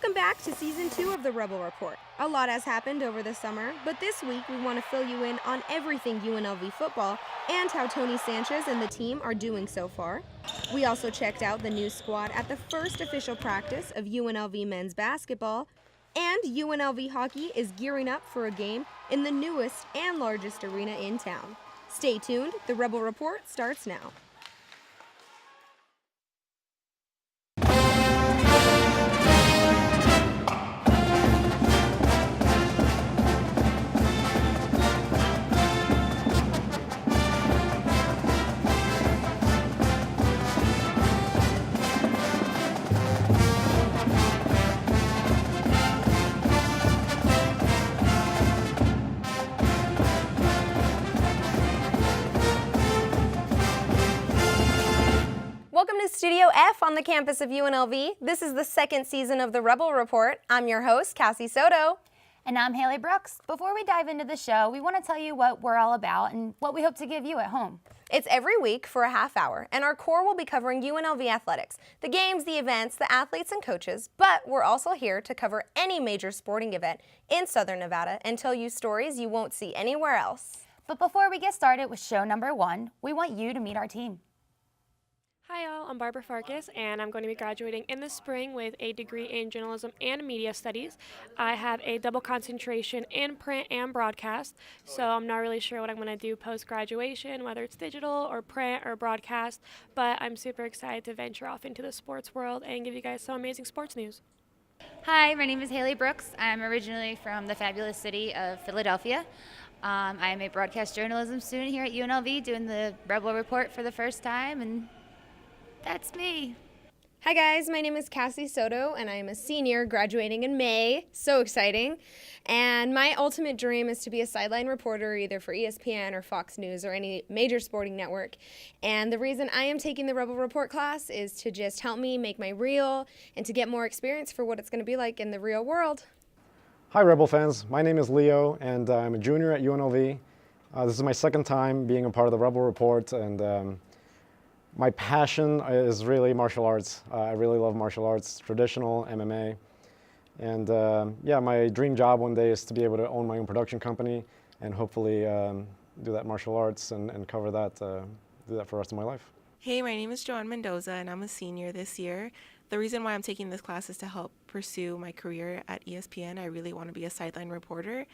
Welcome back to Season 2 of the Rebel Report. A lot has happened over the summer, but this week we want to fill you in on everything UNLV football and how Tony Sanchez and the team are doing so far. We also checked out the new squad at the first official practice of UNLV men's basketball, and UNLV Hockey is gearing up for a game in the newest and largest arena in town. Stay tuned, the Rebel Report starts now. Welcome to Studio F on the campus of UNLV. This is the second season of the Rebel Report. I'm your host, Cassie Soto. And I'm Haley Brooks. Before we dive into the show, we want to tell you what we're all about and what we hope to give you at home. It's every week for a half hour, and our core will be covering UNLV athletics, the games, the events, the athletes, and coaches, but we're also here to cover any major sporting event in Southern Nevada and tell you stories you won't see anywhere else. But before we get started with show number 1, we want you to meet our team. Hi y'all, I'm Barbara Farkas, and I'm going to be graduating in the spring with a degree in journalism and media studies. I have a double concentration in print and broadcast, so I'm not really sure what I'm going to do post-graduation, whether it's digital or print or broadcast, but I'm super excited to venture off into the sports world and give you guys some amazing sports news. Hi, my name is Haley Brooks. I'm originally from the fabulous city of Philadelphia. I am a broadcast journalism student here at UNLV doing the Rebel Report for the first time, and that's me. Hi guys, my name is Cassie Soto and I am a senior graduating in May. So exciting. And my ultimate dream is to be a sideline reporter either for ESPN or Fox News or any major sporting network. And the reason I am taking the Rebel Report class is to just help me make my reel and to get more experience for what it's going to be like in the real world. Hi Rebel fans, my name is Leo and I'm a junior at UNLV. This is my second time being a part of the Rebel Report, and my passion is really martial arts. I really love martial arts, traditional MMA. And yeah, my dream job one day is to be able to own my own production company and hopefully do that martial arts and cover that, do that for the rest of my life. Hey, my name is Joanne Mendoza and I'm a senior this year. The reason why I'm taking this class is to help pursue my career at ESPN. I really want to be a sideline reporter,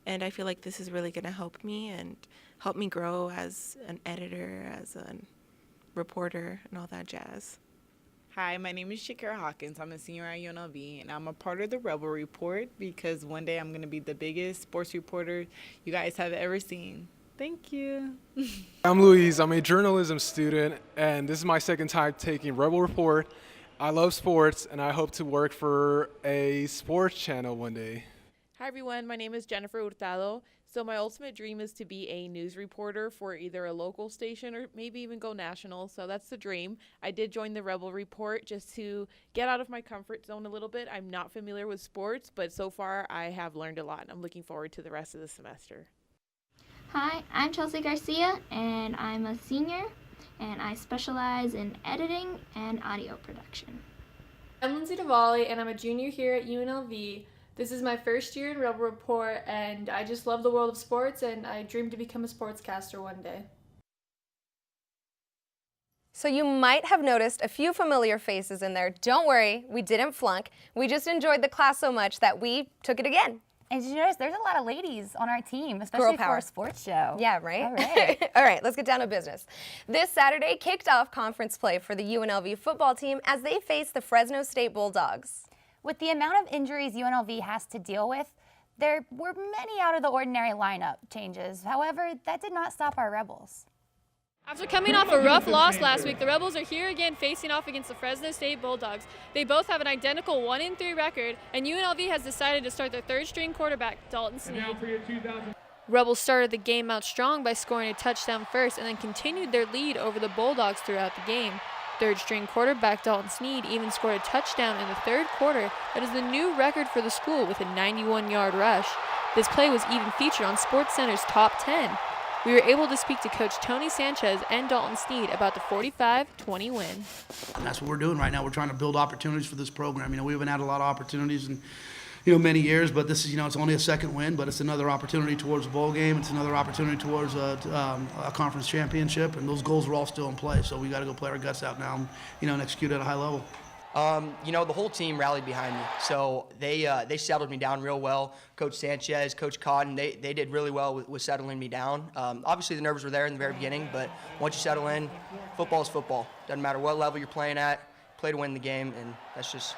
and I feel like this is really going to help me and help me grow as an editor, as a reporter, and all that jazz. Hi, my name is Shakira Hawkins. I'm a senior at UNLV, and I'm a part of the Rebel Report because one day I'm going to be the biggest sports reporter you guys have ever seen. Thank you. I'm Luis. I'm a journalism student, and this is my second time taking Rebel Report. I love sports, and I hope to work for a sports channel one day. Hi everyone, my name is Jennifer Hurtado. So my ultimate dream is to be a news reporter for either a local station or maybe even go national. So that's the dream. I did join the Rebel Report just to get out of my comfort zone a little bit. I'm not familiar with sports, but so far I have learned a lot. I'm looking forward to the rest of the semester. Hi, I'm Chelsea Garcia and I'm a senior and I specialize in editing and audio production. I'm Lindsay DeValle and I'm a junior here at UNLV. This is my first year in Rebel Report, and I just love the world of sports, and I dream to become a sportscaster one day. So you might have noticed a few familiar faces in there. Don't worry, we didn't flunk. We just enjoyed the class so much that we took it again. And did you notice there's a lot of ladies on our team, especially for a sports show. Yeah, right? All right. All right, let's get down to business. This Saturday kicked off conference play for the UNLV football team as they face the Fresno State Bulldogs. With the amount of injuries UNLV has to deal with, there were many out of the ordinary lineup changes. However, that did not stop our Rebels. After coming off a rough loss last week, the Rebels are here again facing off against the Fresno State Bulldogs. They both have an identical 1-3 record, and UNLV has decided to start their third-string quarterback, Dalton Sneed. Rebels started the game out strong by scoring a touchdown first and then continued their lead over the Bulldogs throughout the game. Third-string quarterback Dalton Sneed even scored a touchdown in the third quarter that is the new record for the school with a 91-yard rush. This play was even featured on SportsCenter's Top 10. we were able to speak to Coach Tony Sanchez and Dalton Sneed about the 45-20 win. That's what we're doing right now. We're trying to build opportunities for this program. We haven't had a lot of opportunities in many years, but this is, it's only a second win, but it's another opportunity towards a bowl game. It's another opportunity towards a conference championship, and those goals are all still in play. So we got to go play our guts out now and execute at a high level. The whole team rallied behind me, so they settled me down real well. Coach Sanchez, Coach Cotton, they did really well with settling me down. Obviously, the nerves were there in the very beginning, but once you settle in, football is football. Doesn't matter what level you're playing at, play to win the game, and that's just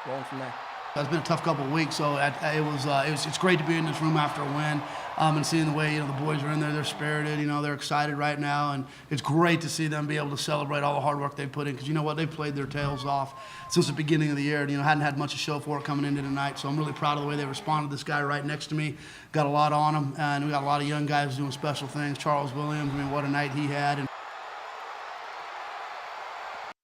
rolling from there. It's been a tough couple of weeks, so it's great to be in this room after a win and seeing the way the boys are in there. They're spirited, they're excited right now, and it's great to see them be able to celebrate all the hard work they've put in. Because you know what, they've played their tails off since the beginning of the year. Hadn't had much to show for it coming into tonight, so I'm really proud of the way they responded. This guy right next to me got a lot on him, and we got a lot of young guys doing special things. Charles Williams, what a night he had.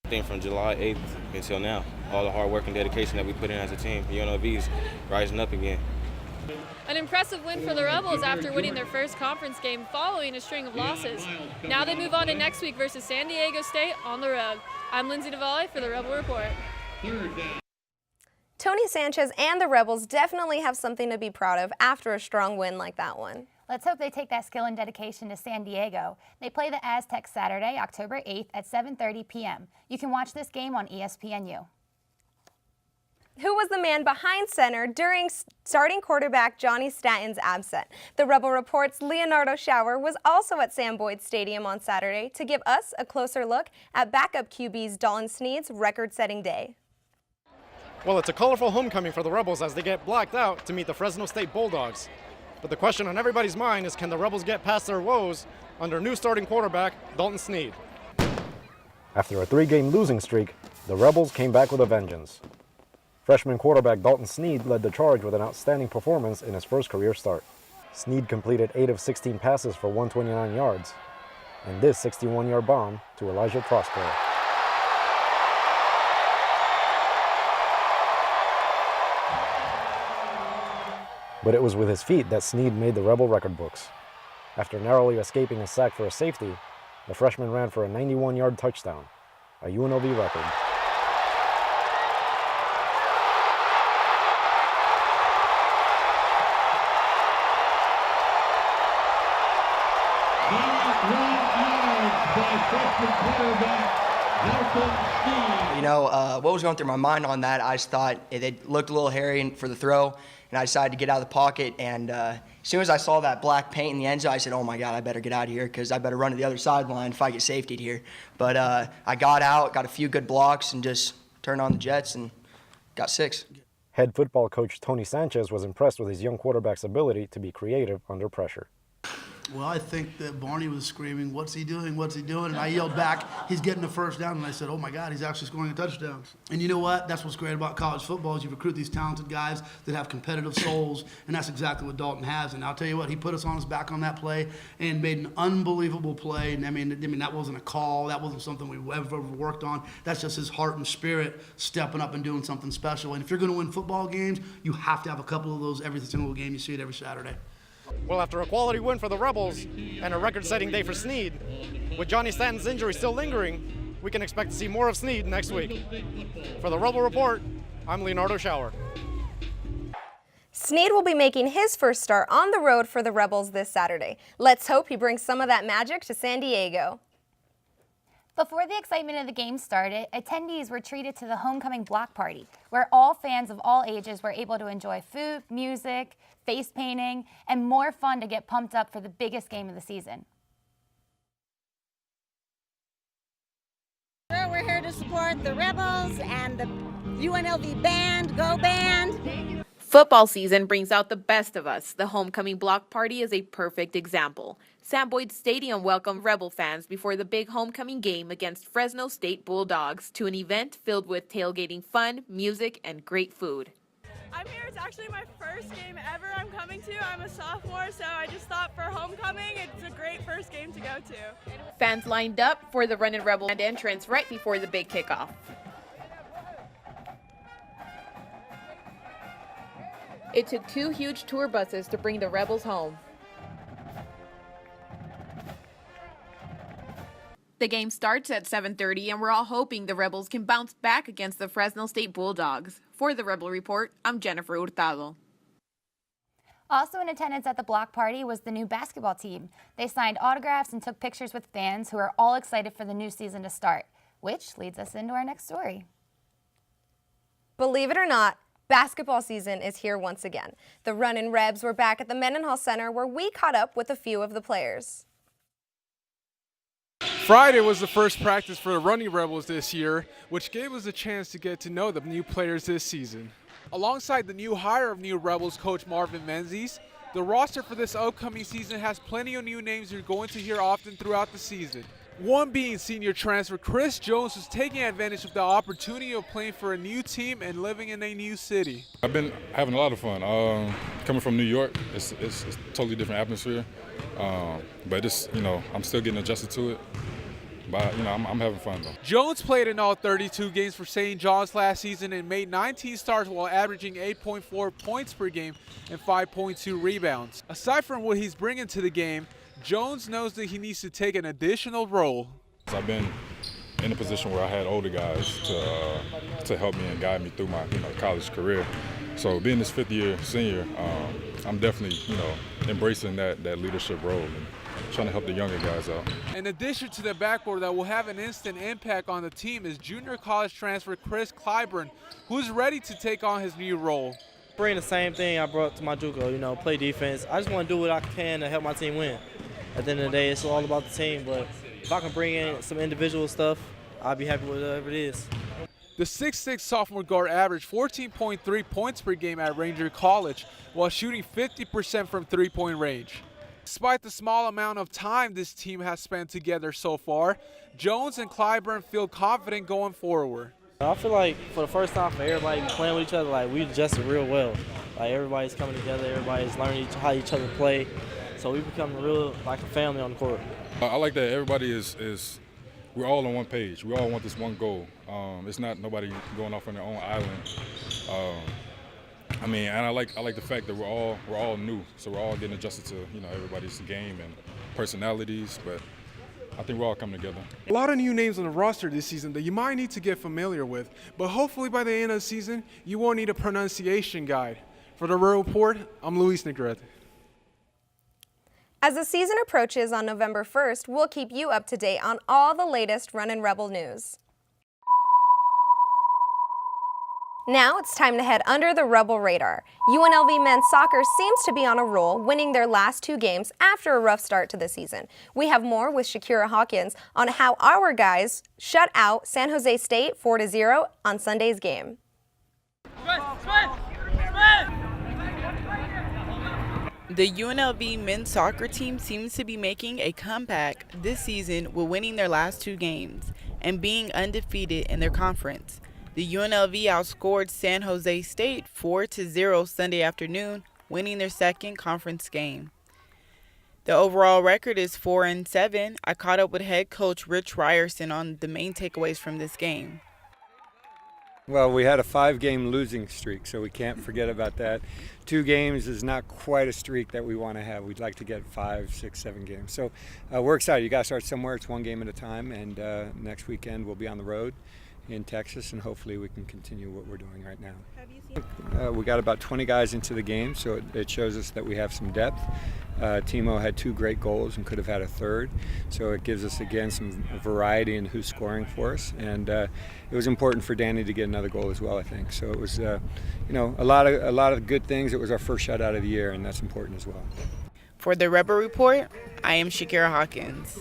I think from July 8th until now, all the hard work and dedication that we put in as a team, UNLV is rising up again. An impressive win for the Rebels after winning their first conference game following a string of losses. Now they move on to next week versus San Diego State on the road. I'm Lindsay Navali for the Rebel Report. Tony Sanchez and the Rebels definitely have something to be proud of after a strong win like that one. Let's hope they take that skill and dedication to San Diego. They play the Aztecs Saturday, October 8th at 7:30 p.m. You can watch this game on ESPNU. Who was the man behind center during starting quarterback Johnny Stanton's absence? The Rebel Report's Leonardo Schauer was also at Sam Boyd Stadium on Saturday to give us a closer look at backup QB's Dalton Sneed's record-setting day. Well, it's a colorful homecoming for the Rebels as they get blacked out to meet the Fresno State Bulldogs. But the question on everybody's mind is, can the Rebels get past their woes under new starting quarterback Dalton Sneed? After a 3-game losing streak, the Rebels came back with a vengeance. Freshman quarterback Dalton Sneed led the charge with an outstanding performance in his first career start. Sneed completed 8 of 16 passes for 129 yards, and this 61-yard bomb to Elijah Prospero. But it was with his feet that Sneed made the Rebel record books. After narrowly escaping a sack for a safety, the freshman ran for a 91-yard touchdown, a UNLV record. What was going through my mind on that, I just thought it looked a little hairy for the throw, and I decided to get out of the pocket, and as soon as I saw that black paint in the end zone, I said, oh my God, I better get out of here because I better run to the other sideline if I get safetied here. But I got out, got a few good blocks, and just turned on the Jets and got 6. Head football coach Tony Sanchez was impressed with his young quarterback's ability to be creative under pressure. Well, I think that Barney was screaming, what's he doing, what's he doing? And I yelled back, he's getting the first down. And I said, oh my God, he's actually scoring a touchdown. And you know what? That's what's great about college football is you recruit these talented guys that have competitive souls, and that's exactly what Dalton has. And I'll tell you what, he put us on his back on that play and made an unbelievable play. And I mean that wasn't a call. That wasn't something we ever worked on. That's just his heart and spirit stepping up and doing something special. And if you're going to win football games, you have to have a couple of those every single game. You see it every Saturday. Well, after a quality win for the Rebels and a record-setting day for Sneed, with Johnny Stanton's injury still lingering, we can expect to see more of Sneed next week. For the Rebel Report, I'm Leonardo Schauer. Sneed will be making his first start on the road for the Rebels this Saturday. Let's hope he brings some of that magic to San Diego. Before the excitement of the game started, attendees were treated to the homecoming block party, where all fans of all ages were able to enjoy food, music, face painting, and more fun to get pumped up for the biggest game of the season. We're here to support the Rebels and the UNLV band. Go band! Football season brings out the best of us. The homecoming block party is a perfect example. Sam Boyd Stadium welcomed Rebel fans before the big homecoming game against Fresno State Bulldogs to an event filled with tailgating fun, music, and great food. I'm here. It's actually my first game ever I'm coming to. I'm a sophomore, so I just thought for homecoming, it's a great first game to go to. Fans lined up for the Runnin Rebels entrance right before the big kickoff. It took 2 huge tour buses to bring the Rebels home. The game starts at 7:30, and we're all hoping the Rebels can bounce back against the Fresno State Bulldogs. For the Rebel Report, I'm Jennifer Hurtado. Also in attendance at the block party was the new basketball team. They signed autographs and took pictures with fans who are all excited for the new season to start, which leads us into our next story. Believe it or not, basketball season is here once again. The Runnin Rebs were back at the Mendenhall Center where we caught up with a few of the players. Friday was the first practice for the Runnin Rebels this year, which gave us a chance to get to know the new players this season. Alongside the new hire of new Rebels coach Marvin Menzies, the roster for this upcoming season has plenty of new names you're going to hear often throughout the season. One being senior transfer Chris Jones, who's taking advantage of the opportunity of playing for a new team and living in a new city. I've been having a lot of fun. Coming from New York, it's a totally different atmosphere, but it's, I'm still getting adjusted to it. But, I'm having fun, though. Jones played in all 32 games for St. John's last season and made 19 starts while averaging 8.4 points per game and 5.2 rebounds. Aside from what he's bringing to the game, Jones knows that he needs to take an additional role. I've been in a position where I had older guys to help me and guide me through my college career. So being this fifth-year senior, I'm definitely embracing that leadership role and trying to help the younger guys out. In addition to the backboard that will have an instant impact on the team is junior college transfer Chris Clyburn, who's ready to take on his new role. Bring the same thing I brought to my JUCO, play defense. I just want to do what I can to help my team win. At the end of the day, it's all about the team, but if I can bring in some individual stuff, I'll be happy with whatever it is. The 6'6" sophomore guard averaged 14.3 points per game at Ranger College while shooting 50% from three-point range. Despite the small amount of time this team has spent together so far, Jones and Clyburn feel confident going forward. I feel like for the first time for everybody playing with each other, we adjusted real well. Everybody's coming together, everybody's learning how each other play, so we become real like a family on the court. I like that everybody we're all on one page. We all want this one goal. It's not nobody going off on their own island. And I like the fact that we're all new, so we're all getting adjusted to everybody's game and personalities. But I think we're all coming together. A lot of new names on the roster this season that you might need to get familiar with, but hopefully by the end of the season you won't need a pronunciation guide. For the Rural Report, I'm Luis Negrete. As the season approaches on November 1st, we'll keep you up to date on all the latest Runnin Rebel news. Now it's time to head under the Rebel radar. UNLV men's soccer seems to be on a roll, winning their last two games after a rough start to the season. We have more with Shakira Hawkins on how our guys shut out San Jose State 4-0 on Sunday's game. The UNLV men's soccer team seems to be making a comeback this season with winning their last two games and being undefeated in their conference. The UNLV outscored San Jose State 4-0 Sunday afternoon, winning their second conference game. The overall record is 4-7. I caught up with head coach Rich Ryerson on the main takeaways from this game. Well, we had a 5-game losing streak, so we can't forget about that. 2 games is not quite a streak that we want to have. We'd like to get 5, 6, 7 games. So we're excited. You got to start somewhere. It's 1 game at a time, and next weekend we'll be on the road in Texas, and hopefully we can continue what we're doing right now. Have you seen? We got about 20 guys into the game, so it shows us that we have some depth. Timo had 2 great goals and could have had a third, so it gives us again some variety in who's scoring for us. And it was important for Danny to get another goal as well, I think. So it was, a lot of good things. It was our first shutout of the year, and that's important as well. For the Rebel Report, I am Shakira Hawkins.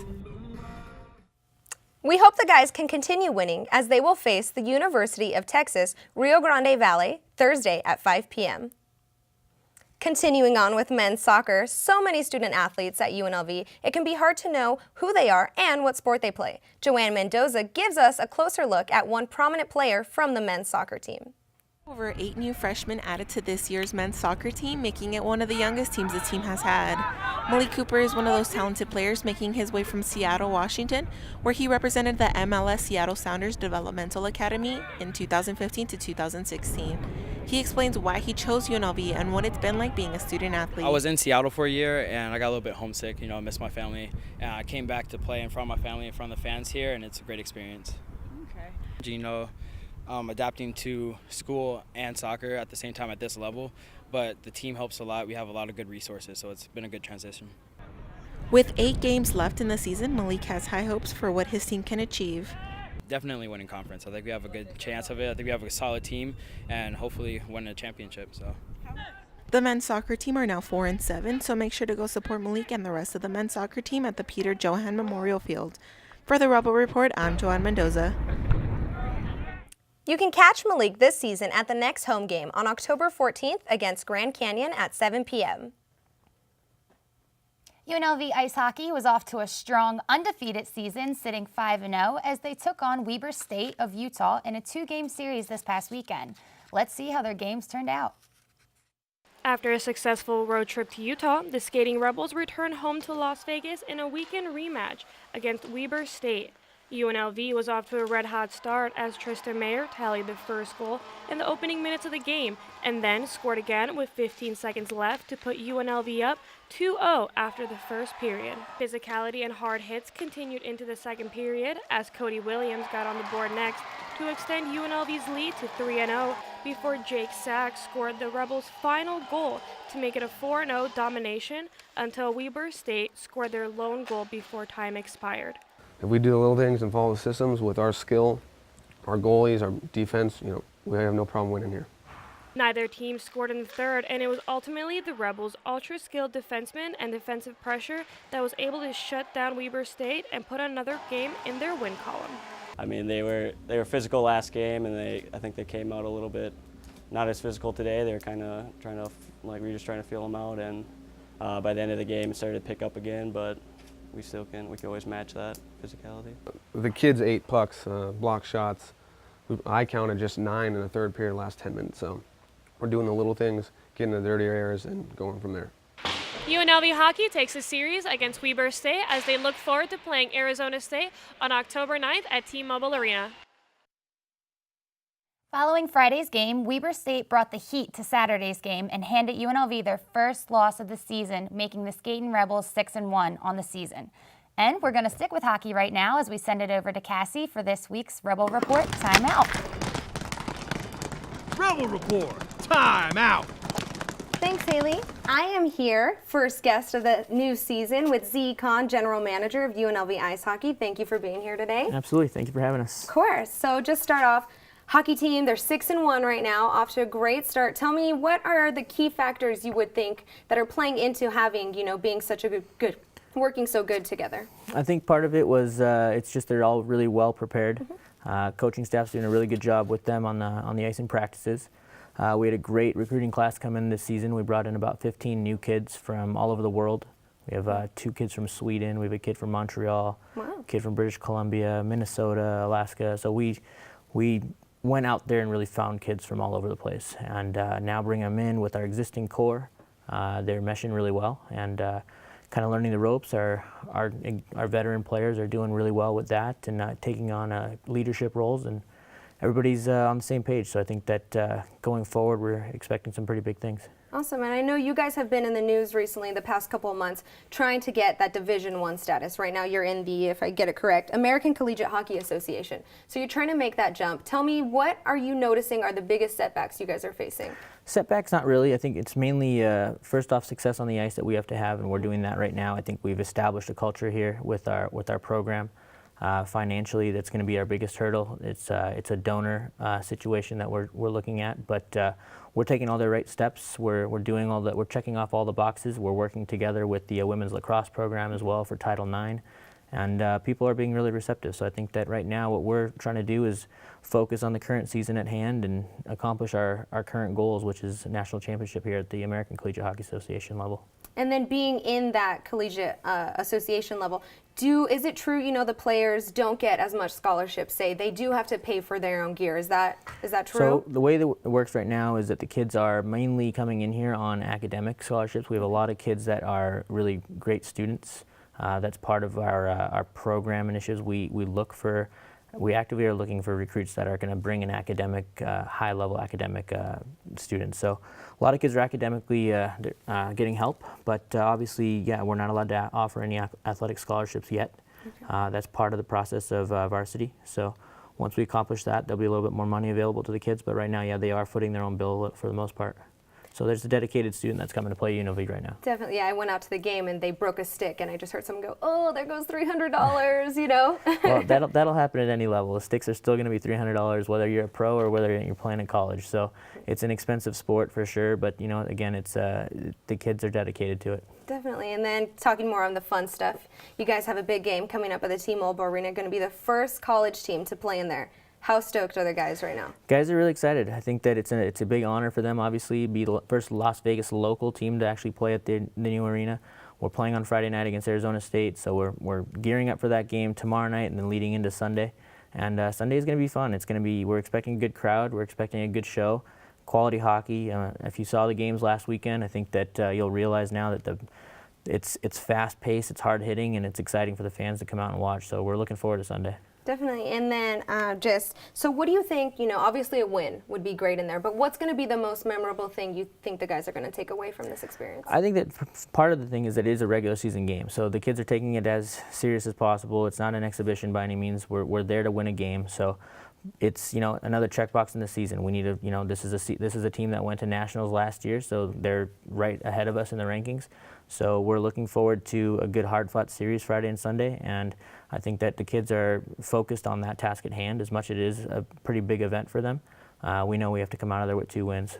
We hope the guys can continue winning as they will face the University of Texas Rio Grande Valley Thursday at 5 p.m. Continuing on with men's soccer, so many student athletes at UNLV, it can be hard to know who they are and what sport they play. Joanne Mendoza gives us a closer look at one prominent player from the men's soccer team. Over 8 new freshmen added to this year's men's soccer team, making it one of the youngest teams the team has had. Malik Cooper is one of those talented players making his way from Seattle, Washington, where he represented the MLS Seattle Sounders Developmental Academy in 2015 to 2016. He explains why he chose UNLV and what it's been like being a student athlete. I was in Seattle for a year and I got a little bit homesick, I missed my family. And I came back to play in front of my family, in front of the fans here, and it's a great experience. Okay. Adapting to school and soccer at the same time at this level, but the team helps a lot. We have a lot of good resources, so it's been a good transition. With 8 games left in the season, Malik has high hopes for what his team can achieve. Definitely winning conference. I think we have a good chance of it. I think we have a solid team and hopefully win a championship. So. The men's soccer team are now 4-7, so make sure to go support Malik and the rest of the men's soccer team at the Peter Johan Memorial Field. For the Rebel Report, I'm Joanne Mendoza. You can catch Malik this season at the next home game on October 14th against Grand Canyon at 7 p.m. UNLV Ice Hockey was off to a strong, undefeated season, sitting 5-0 as they took on Weber State of Utah in a 2-game series this past weekend. Let's see how their games turned out. After a successful road trip to Utah, the Skating Rebels returned home to Las Vegas in a weekend rematch against Weber State. UNLV was off to a red-hot start as Tristan Mayer tallied the first goal in the opening minutes of the game and then scored again with 15 seconds left to put UNLV up 2-0 after the first period. Physicality and hard hits continued into the second period as Cody Williams got on the board next to extend UNLV's lead to 3-0 before Jake Sachs scored the Rebels' final goal to make it a 4-0 domination until Weber State scored their lone goal before time expired. If we do the little things and follow the systems with our skill, our goalies, our defense, we have no problem winning here. Neither team scored in the third, and it was ultimately the Rebels' ultra-skilled defensemen and defensive pressure that was able to shut down Weber State and put another game in their win column. I mean, they were physical last game, and I think they came out a little bit not as physical today. They were kind of trying to, we were just trying to feel them out, and by the end of the game, it started to pick up again, but we can always match that physicality. The kids 8 pucks, block shots. I counted just 9 in the third period, last 10 minutes. So we're doing the little things, getting the dirty areas, and going from there. UNLV Hockey takes a series against Weber State as they look forward to playing Arizona State on October 9th at T-Mobile Arena. Following Friday's game, Weber State brought the heat to Saturday's game and handed UNLV their first loss of the season, making the Skating Rebels 6-1 on the season. And we're going to stick with hockey right now as we send it over to Cassie for this week's Rebel Report Timeout. Rebel Report Timeout. Thanks, Haley. I am here, first guest of the new season, with Z Khan, General Manager of UNLV Ice Hockey. Thank you for being here today. Absolutely. Thank you for having us. Of course. So just start off. Hockey team, they're 6-1 right now, off to a great start. Tell me, what are the key factors you would think that are playing into having, being such a good working so good together? I think part of it was it's just they're all really well prepared. Coaching staff's doing a really good job with them on the ice and practices. We had a great recruiting class come in this season. We brought in about 15 new kids from all over the world. We have 2 kids from Sweden. We have a kid from Montreal, a kid from British Columbia, Minnesota, Alaska. So we went out there and really found kids from all over the place, and now bring them in with our existing core. They're meshing really well and kind of learning the ropes. Our veteran players are doing really well with that and taking on leadership roles, and everybody's on the same page. So I think that going forward, we're expecting some pretty big things. Awesome, and I know you guys have been in the news recently, the past couple of months, trying to get that Division I status. Right now you're in the, if I get it correct, American Collegiate Hockey Association. So you're trying to make that jump. Tell me, what are you noticing are the biggest setbacks you guys are facing? Setbacks, not really. I think it's mainly, first off, success on the ice that we have to have, and we're doing that right now. I think we've established a culture here with our program. Financially, that's going to be our biggest hurdle. It's a donor situation that we're looking at, but we're taking all the right steps. We're doing all that. We're checking off all the boxes. We're working together with the women's lacrosse program as well for Title IX, and people are being really receptive. So I think that right now what we're trying to do is focus on the current season at hand and accomplish our current goals, which is a national championship here at the American Collegiate Hockey Association level. And then being in that collegiate association level, is it true, the players don't get as much scholarship, say they do have to pay for their own gear? Is that true? So the way that it works right now is that the kids are mainly coming in here on academic scholarships. We have a lot of kids that are really great students. That's part of our program initiatives. We look for we actively are looking for recruits that are going to bring an academic, high-level academic students. So a lot of kids are academically getting help, but obviously, yeah, we're not allowed to offer any athletic scholarships yet. That's part of the process of varsity. So once we accomplish that, there'll be a little bit more money available to the kids. But right now, yeah, they are footing their own bill for the most part. So there's a dedicated student that's coming to play UNLV right now. Definitely, yeah. I went out to the game and they broke a stick, and I just heard someone go, "Oh, there goes $300," you know. Well, that'll happen at any level. The sticks are still going to be $300, whether you're a pro or whether you're playing in college. So it's an expensive sport for sure, but you know, again, it's the kids are dedicated to it. Definitely. And then talking more on the fun stuff, you guys have a big game coming up at the T-Mobile Arena. Going to be the first college team to play in there. How stoked are the guys right now? Guys are really excited. I think that it's a big honor for them, obviously, to be the first Las Vegas local team to actually play at the new arena. We're playing on Friday night against Arizona State, so we're gearing up for that game tomorrow night and then leading into Sunday. And Sunday is going to be fun. We're expecting a good crowd. We're expecting a good show, quality hockey. If you saw the games last weekend, I think that you'll realize now that it's fast-paced, it's hard-hitting, and it's exciting for the fans to come out and watch. So we're looking forward to Sunday. Definitely. And then so what do you think, you know, obviously a win would be great in there, but what's going to be the most memorable thing you think the guys are going to take away from this experience? I think that part of the thing is that it is a regular season game, so the kids are taking it as serious as possible. It's not an exhibition by any means. We're there to win a game, so it's, you know, another checkbox in the season. We need to, you know, this is a team that went to nationals last year, so they're right ahead of us in the rankings. So we're looking forward to a good hard-fought series Friday and Sunday, and I think that the kids are focused on that task at hand as much as it is a pretty big event for them. We know we have to come out of there with 2 wins.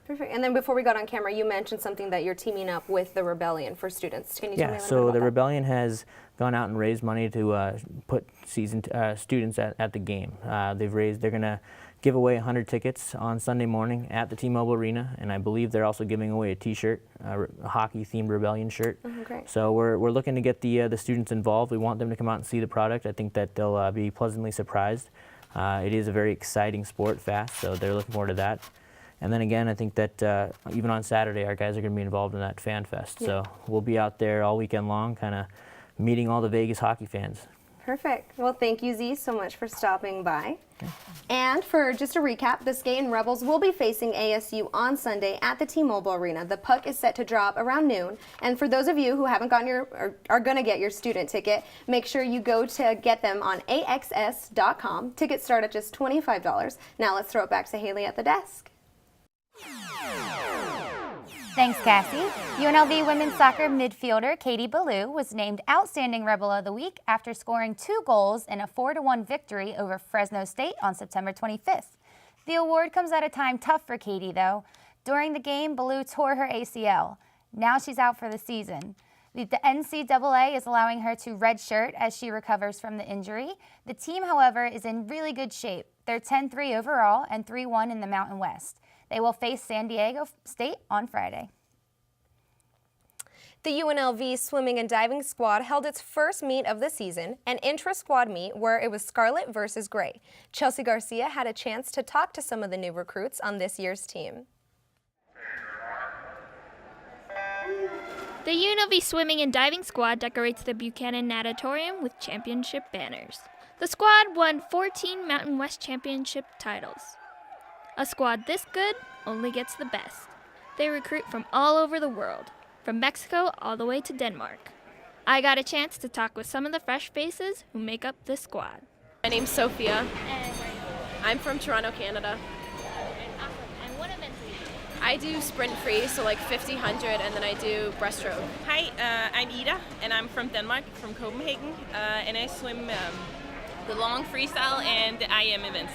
Perfect. And then before we got on camera, you mentioned something that you're teaming up with the Rebellion for students. Can you tell me a little bit about so the that? Rebellion has gone out and raised money to put students at the game. They're going to give away 100 tickets on Sunday morning at the T-Mobile Arena, and I believe they're also giving away a T-shirt, a hockey-themed Rebellion shirt. Great. So we're looking to get the students involved. We want them to come out and see the product. I think that they'll be pleasantly surprised. It is a very exciting sport, fast, so they're looking forward to that. And then again, I think that even on Saturday, our guys are going to be involved in that Fan Fest. Yeah. So we'll be out there all weekend long, kind of meeting all the Vegas hockey fans. Perfect. Well, thank you, Z, so much for stopping by. Okay. And for just a recap, the Skating Rebels will be facing ASU on Sunday at the T-Mobile Arena. The puck is set to drop around noon. And for those of you who haven't gotten or are going to get your student ticket, make sure you go to get them on axs.com. Tickets start at just $25. Now let's throw it back to Haley at the desk. Thanks, Cassie. UNLV women's soccer midfielder Katie Ballou was named Outstanding Rebel of the Week after scoring 2 goals in a 4-1 victory over Fresno State on September 25th. The award comes at a time tough for Katie, though. During the game, Ballou tore her ACL. Now she's out for the season. The NCAA is allowing her to redshirt as she recovers from the injury. The team, however, is in really good shape. They're 10-3 overall and 3-1 in the Mountain West. They will face San Diego State on Friday. The UNLV Swimming and Diving Squad held its first meet of the season, an intra-squad meet where it was Scarlet versus Gray. Chelsea Garcia had a chance to talk to some of the new recruits on this year's team. The UNLV Swimming and Diving Squad decorates the Buchanan Natatorium with championship banners. The squad won 14 Mountain West Championship titles. A squad this good only gets the best. They recruit from all over the world, from Mexico all the way to Denmark. I got a chance to talk with some of the fresh faces who make up this squad. My name's Sophia. And I'm from Toronto, Canada. And what events do you do? I do sprint free, so like 50, 100, and then I do breaststroke. Hi, I'm Ida, and I'm from Denmark, from Copenhagen, and I swim the long freestyle and the IM events.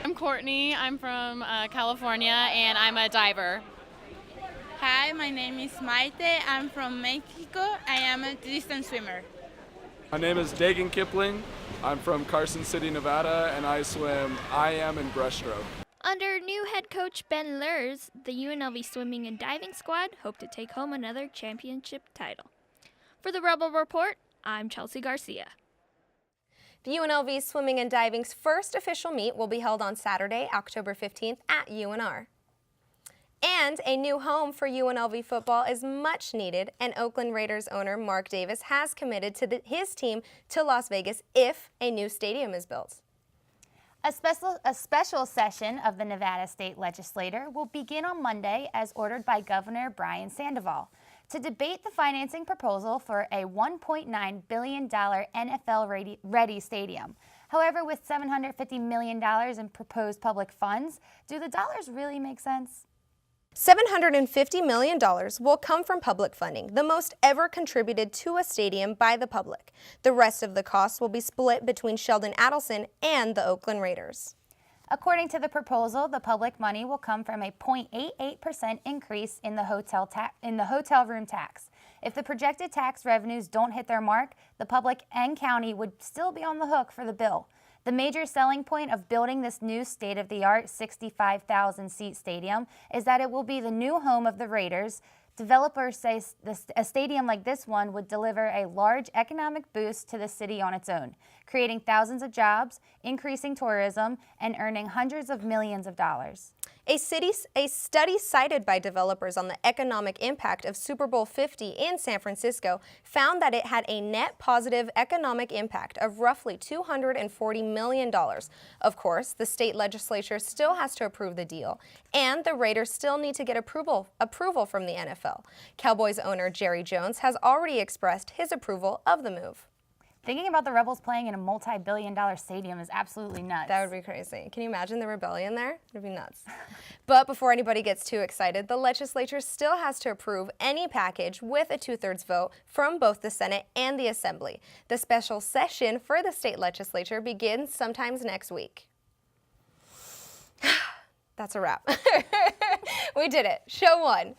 I'm Courtney, I'm from California, and I'm a diver. Hi, my name is Maite, I'm from Mexico, I am a distance swimmer. My name is Dagan Kipling, I'm from Carson City, Nevada, and I swim IM and breaststroke. Under new head coach Ben Lurs, the UNLV Swimming and Diving Squad hope to take home another championship title. For the Rebel Report, I'm Chelsea Garcia. The UNLV Swimming and Diving's first official meet will be held on Saturday, October 15th at UNR. And a new home for UNLV football is much needed, and Oakland Raiders owner Mark Davis has committed to his team to Las Vegas if a new stadium is built. A special session of the Nevada State Legislature will begin on Monday as ordered by Governor Brian Sandoval to debate the financing proposal for a $1.9 billion NFL-ready stadium. However, with $750 million in proposed public funds, do the dollars really make sense? $750 million will come from public funding, the most ever contributed to a stadium by the public. The rest of the costs will be split between Sheldon Adelson and the Oakland Raiders. According to the proposal, the public money will come from a 0.88% increase in the hotel room tax. If the projected tax revenues don't hit their mark, the public and county would still be on the hook for the bill. The major selling point of building this new state-of-the-art 65,000-seat stadium is that it will be the new home of the Raiders. Developers say a stadium like this one would deliver a large economic boost to the city on its own, creating thousands of jobs, increasing tourism, and earning hundreds of millions of dollars. A study cited by developers on the economic impact of Super Bowl 50 in San Francisco found that it had a net positive economic impact of roughly $240 million. Of course, the state legislature still has to approve the deal, and the Raiders still need to get approval from the NFL. Cowboys owner Jerry Jones has already expressed his approval of the move. Thinking about the Rebels playing in a multi-billion-dollar stadium is absolutely nuts. That would be crazy. Can you imagine the rebellion there? It would be nuts. But before anybody gets too excited, the legislature still has to approve any package with a 2/3 vote from both the Senate and the Assembly. The special session for the state legislature begins sometimes next week. That's a wrap. We did it. Show one,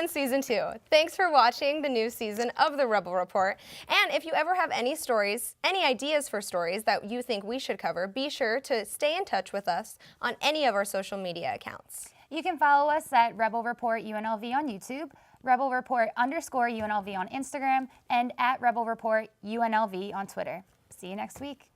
season 2. Thanks for watching the new season of the Rebel Report. And if you ever have any stories, any ideas for stories that you think we should cover, be sure to stay in touch with us on any of our social media accounts. You can follow us at Rebel Report UNLV on YouTube, Rebel Report _UNLV on Instagram, and at Rebel Report UNLV on Twitter. See you next week.